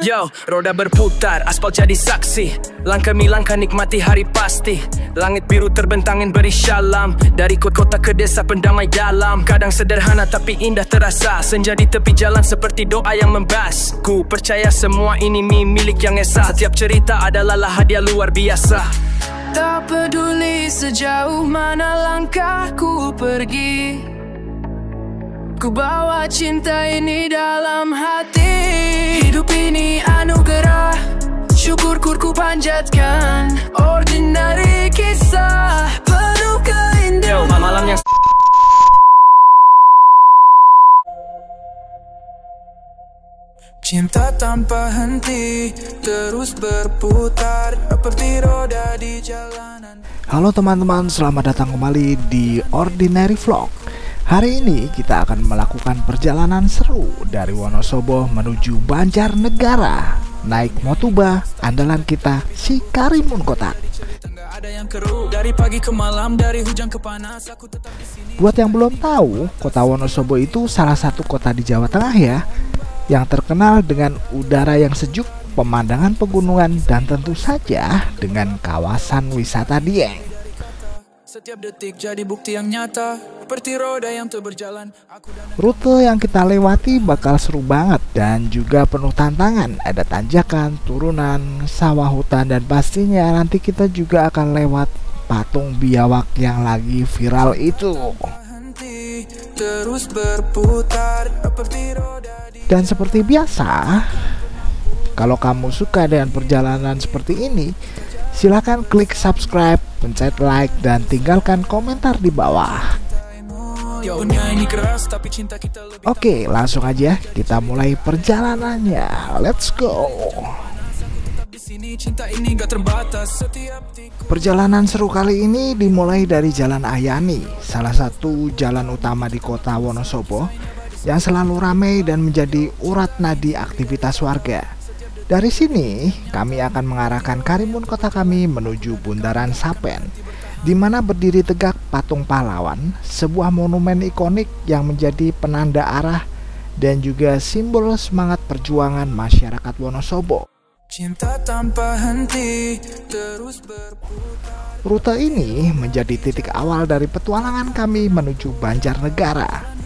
Yo, roda berputar, aspal jadi saksi. Langkah mi langkah nikmati hari pasti. Langit biru terbentangin beri syalam. Dari kota ke desa pendamai dalam. Kadang sederhana tapi indah terasa. Senja di tepi jalan seperti doa yang membas. Ku percaya semua ini milik yang esa. Setiap cerita adalah hadiah luar biasa. Tak peduli sejauh mana langkahku pergi, ku bawa cinta ini dalam hati. Hidup ini anugerah, syukur ku panjatkan. Ordinary kisah penuh keindahan. Yo, malam yang cinta tanpa henti terus berputar seperti roda di jalanan. Halo teman-teman, selamat datang kembali di Ordinary Vlog. Hari ini kita akan melakukan perjalanan seru dari Wonosobo menuju Banjarnegara. Naik motuba andalan kita, si Karimun Kotak. Buat yang belum tahu, kota Wonosobo itu salah satu kota di Jawa Tengah ya, yang terkenal dengan udara yang sejuk, pemandangan pegunungan, dan tentu saja dengan kawasan wisata Dieng. Setiap detik jadi bukti yang nyata, seperti roda yang tuh berjalan. Rute yang kita lewati bakal seru banget dan juga penuh tantangan. Ada tanjakan, turunan, sawah hutan, dan pastinya nanti kita juga akan lewat patung biawak yang lagi viral itu. Terus berputar, dan seperti biasa, kalau kamu suka dengan perjalanan seperti ini, silakan klik subscribe, pencet like, dan tinggalkan komentar di bawah. Oke, langsung aja kita mulai perjalanannya. Let's go. Perjalanan seru kali ini dimulai dari Jalan Ayani, salah satu jalan utama di kota Wonosobo yang selalu ramai dan menjadi urat nadi aktivitas warga. Dari sini, kami akan mengarahkan Karimun Kota kami menuju Bundaran Sapen, di mana berdiri tegak patung pahlawan, sebuah monumen ikonik yang menjadi penanda arah dan juga simbol semangat perjuangan masyarakat Wonosobo. Cinta tanpa henti terus berputar. Rute ini menjadi titik awal dari petualangan kami menuju Banjarnegara,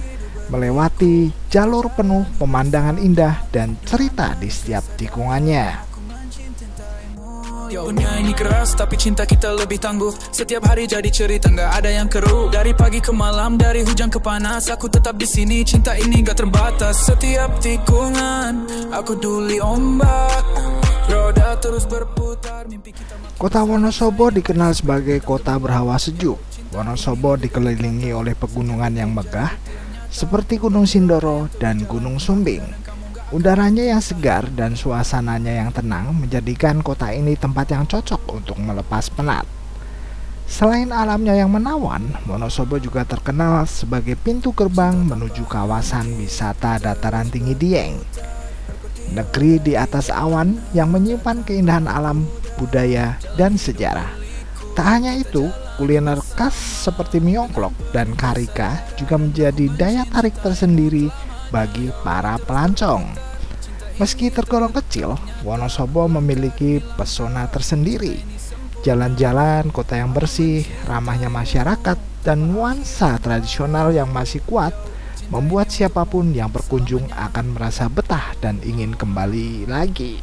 melewati jalur penuh pemandangan indah dan cerita di setiap tikungannya. Dunia ini keras tapi cinta kita lebih tangguh. Setiap hari jadi cerita, nggak ada yang keruh. Dari pagi ke malam, dari hujan ke panas, aku tetap di sini. Cinta ini nggak terbatas. Setiap tikungan, aku duli ombak. Roda terus berputar. Mimpi kita. Kota Wonosobo dikenal sebagai kota berhawa sejuk. Wonosobo dikelilingi oleh pegunungan yang megah, seperti Gunung Sindoro dan Gunung Sumbing. Udaranya yang segar dan suasananya yang tenang menjadikan kota ini tempat yang cocok untuk melepas penat. Selain alamnya yang menawan, Wonosobo juga terkenal sebagai pintu gerbang menuju kawasan wisata dataran tinggi Dieng. Negeri di atas awan yang menyimpan keindahan alam, budaya, dan sejarah. Tak hanya itu, kuliner khas seperti miongklok dan karika juga menjadi daya tarik tersendiri bagi para pelancong. Meski tergolong kecil, Wonosobo memiliki pesona tersendiri. Jalan-jalan kota yang bersih, ramahnya masyarakat, dan nuansa tradisional yang masih kuat membuat siapapun yang berkunjung akan merasa betah dan ingin kembali lagi.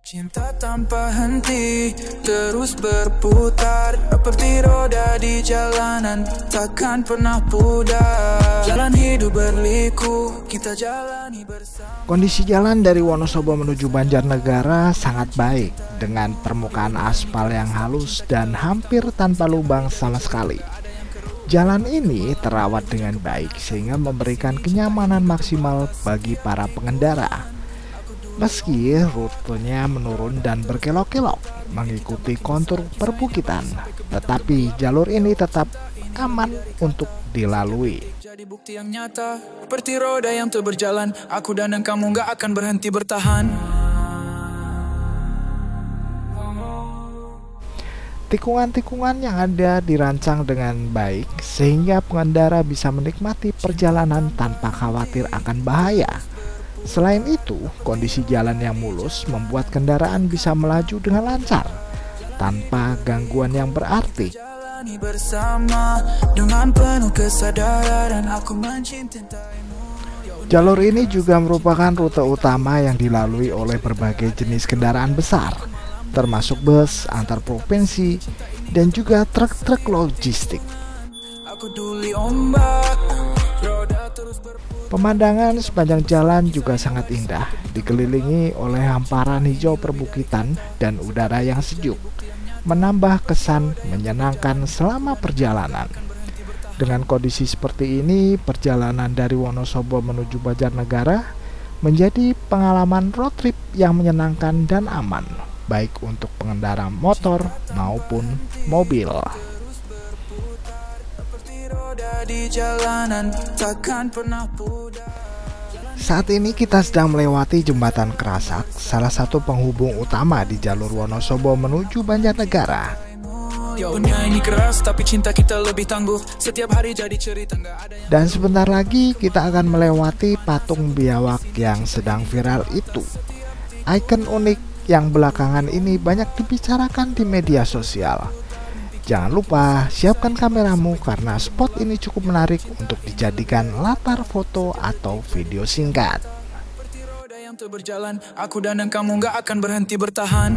Cinta tanpa henti terus berputar seperti roda di jalanan, takkan pernah pudar. Jalan hidup berliku, kita jalani bersama. Kondisi jalan dari Wonosobo menuju Banjarnegara sangat baik, dengan permukaan aspal yang halus dan hampir tanpa lubang sama sekali. Jalan ini terawat dengan baik sehingga memberikan kenyamanan maksimal bagi para pengendara. Meski rutenya menurun dan berkelok-kelok mengikuti kontur perbukitan, tetapi jalur ini tetap aman untuk dilalui. Jadi bukti yang nyata, seperti roda yang tuh berjalan. Aku dan kamu gak akan berhenti bertahan. Tikungan-tikungan yang ada dirancang dengan baik sehingga pengendara bisa menikmati perjalanan tanpa khawatir akan bahaya. Selain itu, kondisi jalan yang mulus membuat kendaraan bisa melaju dengan lancar tanpa gangguan yang berarti. Jalur ini juga merupakan rute utama yang dilalui oleh berbagai jenis kendaraan besar, termasuk bus antar provinsi dan juga truk-truk logistik. Pemandangan sepanjang jalan juga sangat indah, dikelilingi oleh hamparan hijau perbukitan dan udara yang sejuk, menambah kesan menyenangkan selama perjalanan. Dengan kondisi seperti ini, perjalanan dari Wonosobo menuju Banjarnegara menjadi pengalaman road trip yang menyenangkan dan aman, baik untuk pengendara motor maupun mobil. Saat ini kita sedang melewati jembatan Kerasak, salah satu penghubung utama di jalur Wonosobo menuju Banjarnegara. Dan sebentar lagi kita akan melewati patung biawak yang sedang viral itu. Ikon unik yang belakangan ini banyak dibicarakan di media sosial. Jangan lupa siapkan kameramu karena spot ini cukup menarik untuk dijadikan latar foto atau video singkat. Aku dan kamu gak akan berhenti bertahan.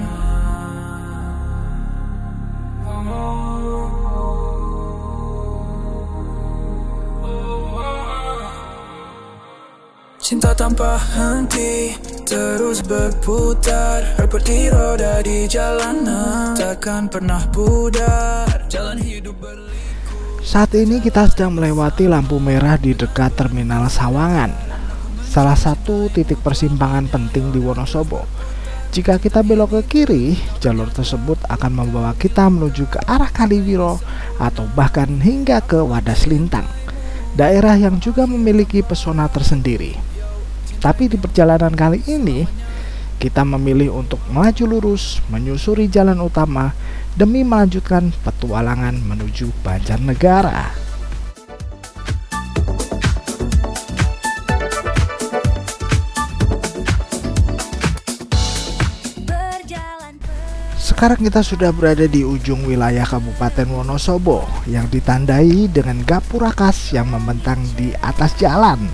Cinta tanpa henti terus berputar seperti roda di jalanan, takkan pernah pudar. Jalan hidup berliku. Saat ini kita sedang melewati lampu merah di dekat Terminal Sawangan, salah satu titik persimpangan penting di Wonosobo. Jika kita belok ke kiri, jalur tersebut akan membawa kita menuju ke arah Kaliwiro atau bahkan hingga ke Wadas Lintang, daerah yang juga memiliki pesona tersendiri. Tapi di perjalanan kali ini, kita memilih untuk melaju lurus menyusuri jalan utama demi melanjutkan petualangan menuju Banjarnegara. Sekarang kita sudah berada di ujung wilayah Kabupaten Wonosobo yang ditandai dengan gapura khas yang membentang di atas jalan.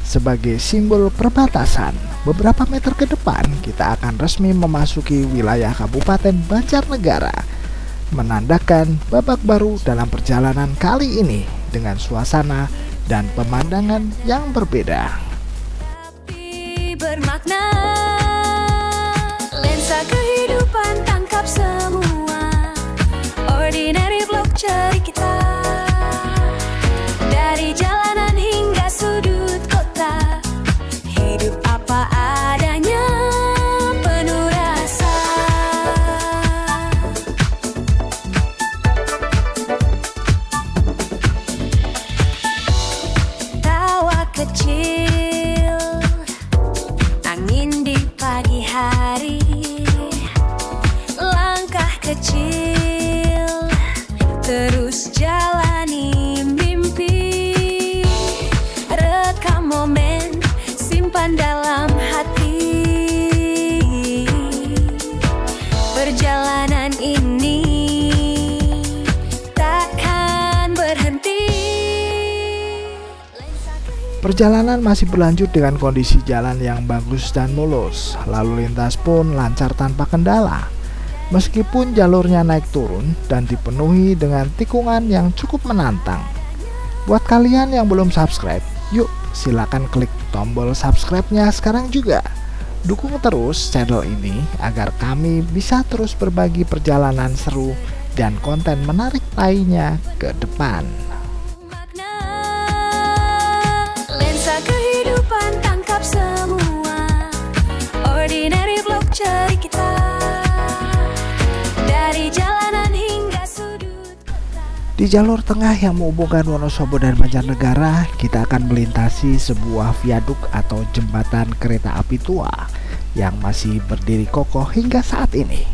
Sebagai simbol perbatasan, beberapa meter ke depan kita akan resmi memasuki wilayah Kabupaten Banjarnegara, menandakan babak baru dalam perjalanan kali ini dengan suasana dan pemandangan yang berbeda. Tapi bermakna, lensa kehidupan tangkap semua, ordinary vlog cari kita, dari jalanan hingga sudut kota, hidup apa adanya, penuh rasa. Tawa kecil, angin di pagi hari, langkah kecil, terus jalani mimpi, rekam momen, simpan dalam hati. Perjalanan ini takkan berhenti. Perjalanan masih berlanjut dengan kondisi jalan yang bagus dan mulus. Lalu lintas pun lancar tanpa kendala. Meskipun jalurnya naik turun dan dipenuhi dengan tikungan yang cukup menantang. Buat kalian yang belum subscribe, yuk silakan klik tombol subscribe-nya sekarang juga. Dukung terus channel ini agar kami bisa terus berbagi perjalanan seru dan konten menarik lainnya ke depan. Lensa kehidupan tangkap semua, ordinary vlog cari kita, dari jalanan hingga sudut kota. Di jalur tengah yang menghubungkan Wonosobo dan Banjarnegara, kita akan melintasi sebuah viaduk atau jembatan kereta api tua yang masih berdiri kokoh hingga saat ini.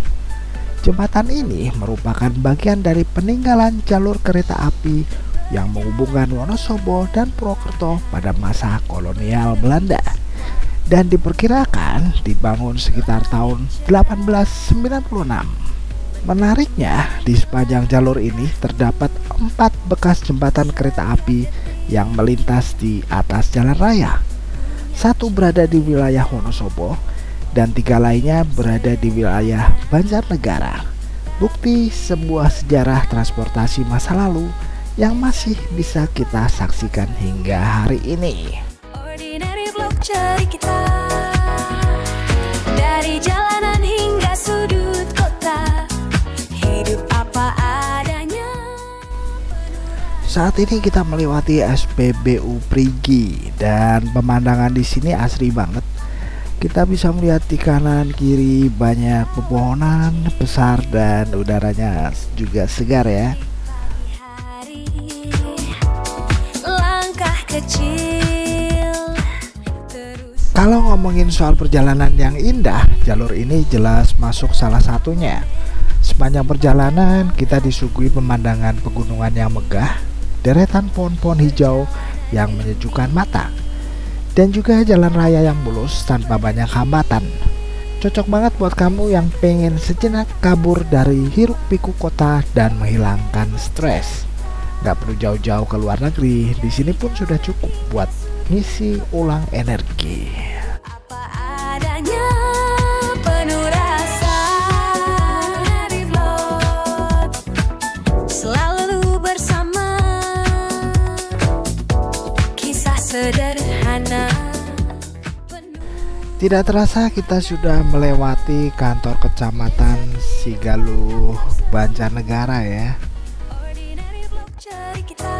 Jembatan ini merupakan bagian dari peninggalan jalur kereta api yang menghubungkan Wonosobo dan Purwokerto pada masa kolonial Belanda. dan diperkirakan dibangun sekitar tahun 1896. Menariknya, di sepanjang jalur ini terdapat 4 bekas jembatan kereta api yang melintas di atas jalan raya. 1 berada di wilayah Wonosobo dan 3 lainnya berada di wilayah Banjarnegara. Bukti sebuah sejarah transportasi masa lalu yang masih bisa kita saksikan hingga hari ini. Ordinary vlog cerita dari jalanan hingga sudut kota, hidup apa adanya. Saat ini kita melewati SPBU Prigi dan pemandangan di sini asri banget. Kita bisa melihat di kanan kiri banyak pepohonan besar dan udaranya juga segar ya. Hari, langkah kecil, terus. Kalau ngomongin soal perjalanan yang indah, jalur ini jelas masuk salah satunya. Sepanjang perjalanan kita disuguhi pemandangan pegunungan yang megah, deretan pohon-pohon hijau yang menyejukkan mata, dan juga jalan raya yang mulus tanpa banyak hambatan. Cocok banget buat kamu yang pengen sejenak kabur dari hiruk pikuk kota dan menghilangkan stres. Gak perlu jauh-jauh ke luar negeri, di sini pun sudah cukup buat ngisi ulang energi. Apa adanya, penuh rasa dari vlog, selalu bersama, kisah sederhana. Tidak terasa kita sudah melewati kantor kecamatan Sigaluh, Banjarnegara ya. Ordinary vlog cerita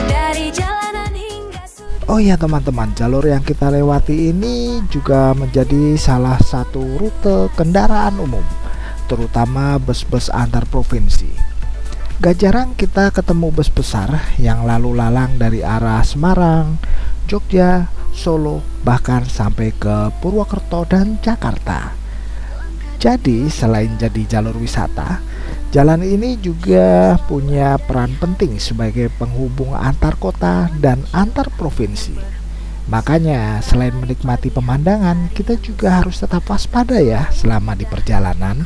dari jalanan hingga Oh iya teman-teman, jalur yang kita lewati ini juga menjadi salah satu rute kendaraan umum, terutama bus-bus antar provinsi. Gak jarang kita ketemu bus besar yang lalu lalang dari arah Semarang, Jogja, Solo, bahkan sampai ke Purwokerto dan Jakarta. Jadi selain jadi jalur wisata, jalan ini juga punya peran penting sebagai penghubung antar kota dan antar provinsi. Makanya selain menikmati pemandangan, kita juga harus tetap waspada ya selama di perjalanan.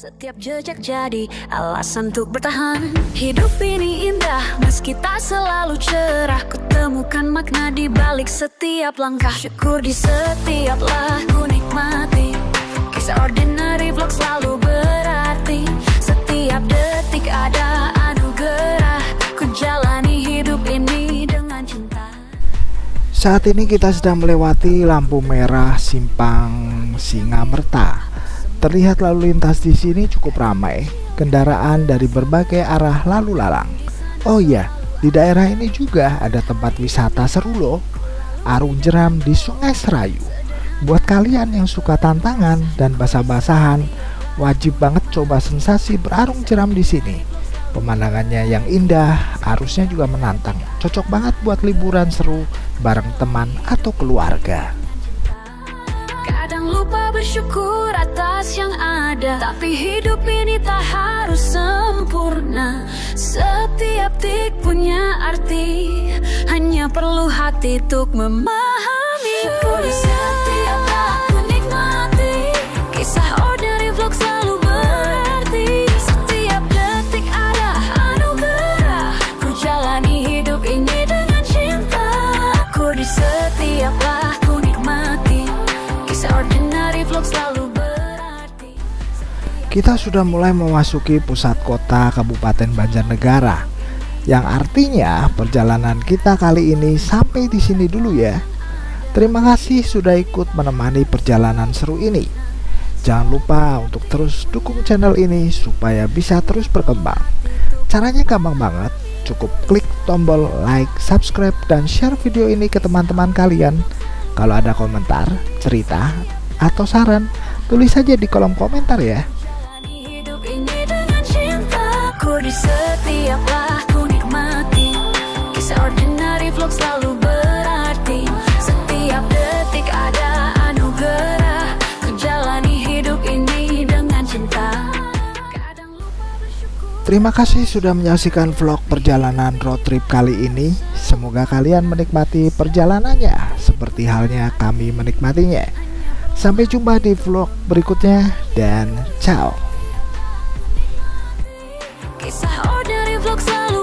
setiap jejak jadi alasan untuk bertahan. Hidup ini indah meski tak selalu cerah. Kutemukan makna di balik setiap langkah. Syukur di setiap lagu nikmati. Kisah ordinary vlog selalu berarti. Setiap detik ada anugerah. Ku jalani hidup ini dengan cinta. Saat ini kita sedang melewati lampu merah simpang Singamerta. Terlihat lalu lintas di sini cukup ramai, kendaraan dari berbagai arah lalu lalang. Oh iya, di daerah ini juga ada tempat wisata seru loh, arung jeram di Sungai Serayu. Buat kalian yang suka tantangan dan basah-basahan, wajib banget coba sensasi berarung jeram di sini. Pemandangannya yang indah, arusnya juga menantang. Cocok banget buat liburan seru bareng teman atau keluarga. Kadang lupa bersyukur atas yang ada, tapi hidup ini tak harus sempurna. Setiap detik punya arti, hanya perlu hati untuk memahami. Syukur di setiap aku nikmati, kisah ordinary vlog selalu berarti. Setiap detik ada anugerah, ku jalani hidup ini dengan cinta. Syukur di setiap aku nikmati, ordinary vlog selalu berarti. Kita sudah mulai memasuki pusat kota Kabupaten Banjarnegara, yang artinya perjalanan kita kali ini sampai di sini dulu ya. Terima kasih sudah ikut menemani perjalanan seru ini. Jangan lupa untuk terus dukung channel ini supaya bisa terus berkembang. Caranya gampang banget, cukup klik tombol like, subscribe, dan share video ini ke teman-teman kalian. Kalau ada komentar, cerita, atau saran, tulis saja di kolom komentar ya. Hidup ini dengan cinta, ku di setiap laku nikmati. Kisah ordinary vlog selalu berarti. Setiap detik ada anugerah, ku jalani hidup ini dengan cinta. Kadang lupa bersyukur Terima kasih sudah menyaksikan vlog perjalanan road trip kali ini. Semoga kalian menikmati perjalanannya seperti halnya kami menikmatinya. Sampai jumpa di vlog berikutnya dan ciao. Kisah ordinary vlog selalu